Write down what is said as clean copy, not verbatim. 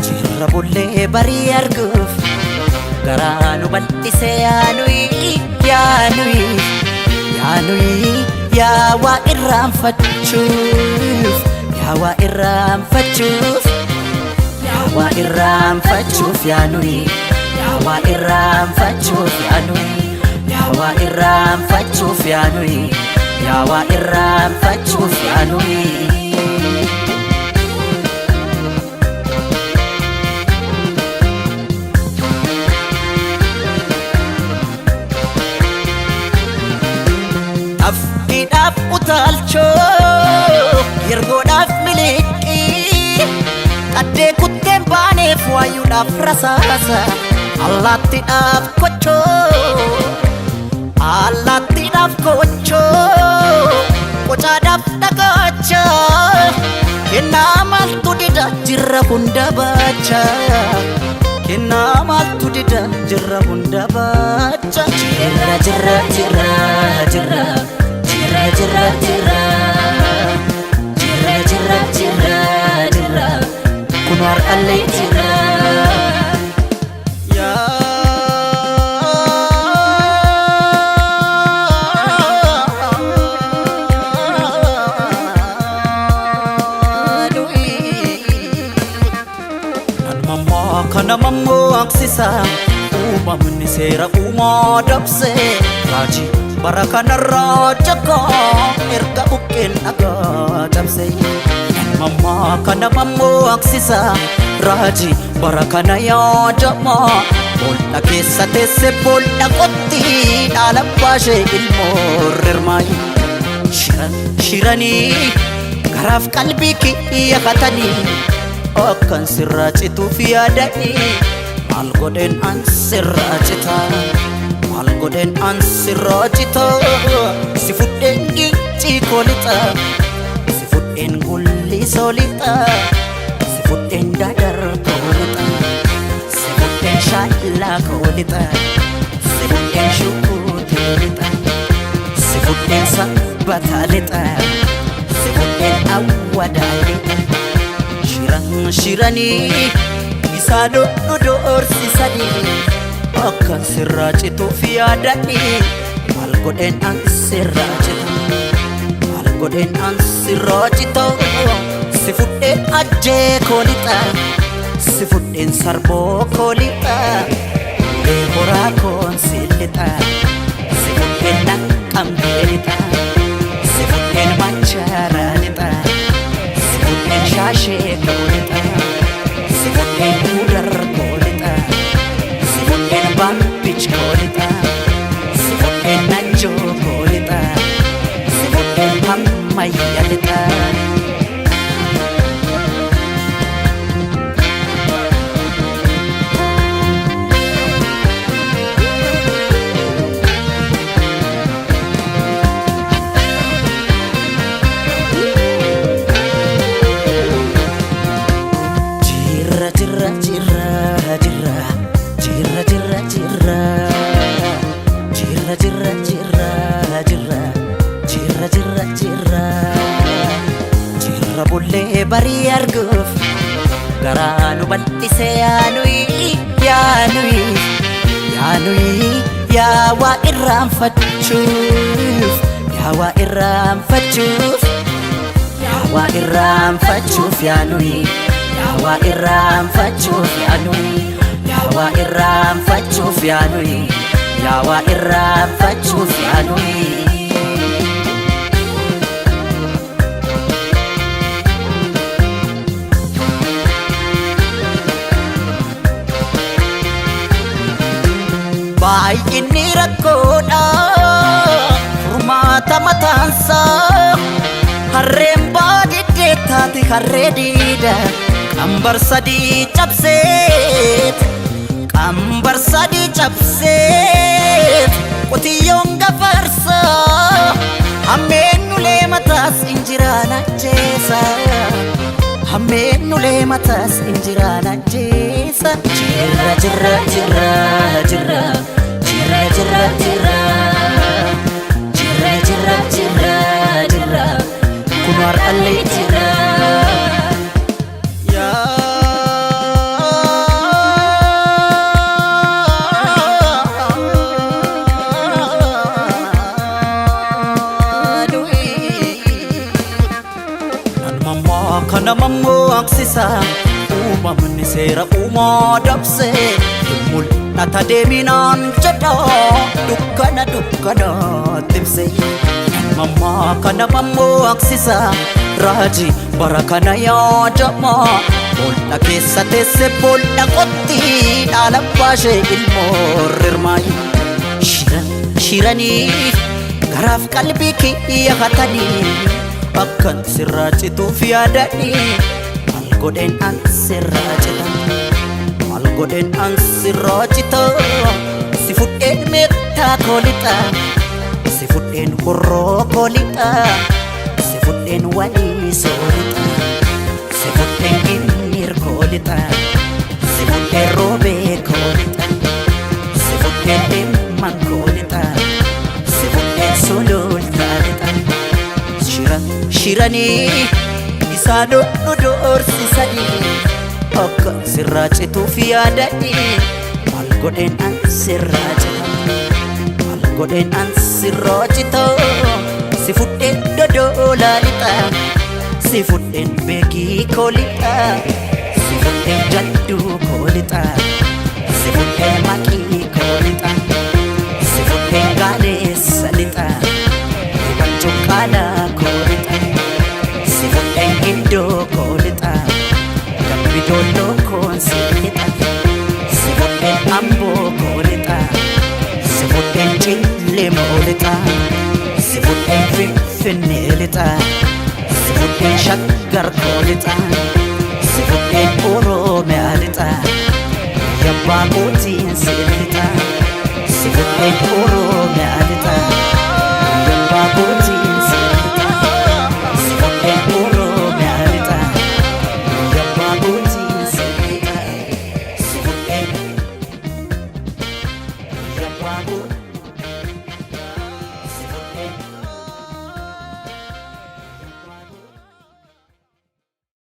Jirra bulle bari arguf garanu bal'ise yaanui yawa irraanfachuuf yaanui yawa irraanfachuuf yaanui Afidaf utalcho yergodaf miliki Kadde kutten baneef waayuudhaaf rasaasa Allaattiidhaaf kocho Qocaadhaaf dhagacha Kennaa maaltu dida jirra hunda bacha Kennaa maaltu dida jirra hunda bacha Jirra Kunar alay jirra Kana mammo aksisa uumamni seera uumaa dabse Raajii bara kanarraa jakka erga bukkeen dhagaa cabse Mamma kana mammo aksisa Raajii bara kana yaadama Boolda keessa teesse boolda qotti dhaala baashee ilmoo rirmaayi Shiranii garaaf qalbii kiyya katanii Akkan sirraa cituuf yaadani Maal godhen an sirraa cita Si fudhen giccii koolixa Si fudhen gulli soolixa Si fudhen dadar koolixa Si fudhen shaallaa koolixa Si fudhen shukkutee lixa Si fudhen sabbataa lixa Si fudhen awwadaa lixa Shiranii isaan doorsisanii Akkan sirraa cituuf yaadani Maal godhen an sirraa cita Si fudhen ajjee koolixa Si fudhen sarboo koolixa Ulee horaa koon si lixa Si fudhen naqqambee lixa Si fudhen macharaa lixa Si fudhen shaashee koolixa Si fudhen udar koolixa Si fudhen bampich koolixa Si fudhen najjoo koolixa Si fudhen hammayya lixa Jirra bulle bari arguf garanu bal'ise yaanui yawa irraanfachuuf yaanui yawa irraanfachuuf yaanui baay'inni rakkoodha furmaata mataansaa harreen baadiddee taate harree diida qambar sadii cabseet qambar sadii cabseet qotiyyoon gafarsa hammeennulee mataas injiraan ajjeesa hammeennulee mataas injiraan ajjeesa jirra jirra jirra jirra jirra jirra jirra jirra jirra jirra jirra kunar allee jirra kana mammoo aksisa uumamni seera uumaa dabse mul'ata deeminaan jedha dukkana dukkana timse mammaa kana mammoo aksisa raajii bara kana yaadama boolla keessa teesse boolla qotti dhaala baashee ilmoo rirmaayi shiranii garaaf qalbii kiyya hatanii akkan sirraa cituuf yaadanii maal godheen an sirraa cita maal godheen an sirraa cita si fudheen meettaa koolixa si fudheen horroo koolixa si fudheen walii soolixa si fudheen ginniir koolixa si fudheen roobee koolixa si fudheen dhimman koolixa si fudheen sulultaa lixa shiranii isaa doorsisanii akka sirraa cituuf yaadanii maal godheen an sirraa cita maal godheen an sirraa cita si fudheen dodoolaa lixa si fudheen beekii koolixa si fudheen jadduu koolixa si fudheen maqii koolixa si fudheen gaaleessa lixa cuqqaalaa koolixa si fudheen gindoo koolixa dambi doolloo koon si lixa si fudheen amboo koolixa si fudheen cillemoo lixa si fudheen finfinnee lixa si fudheen shaggar koolixa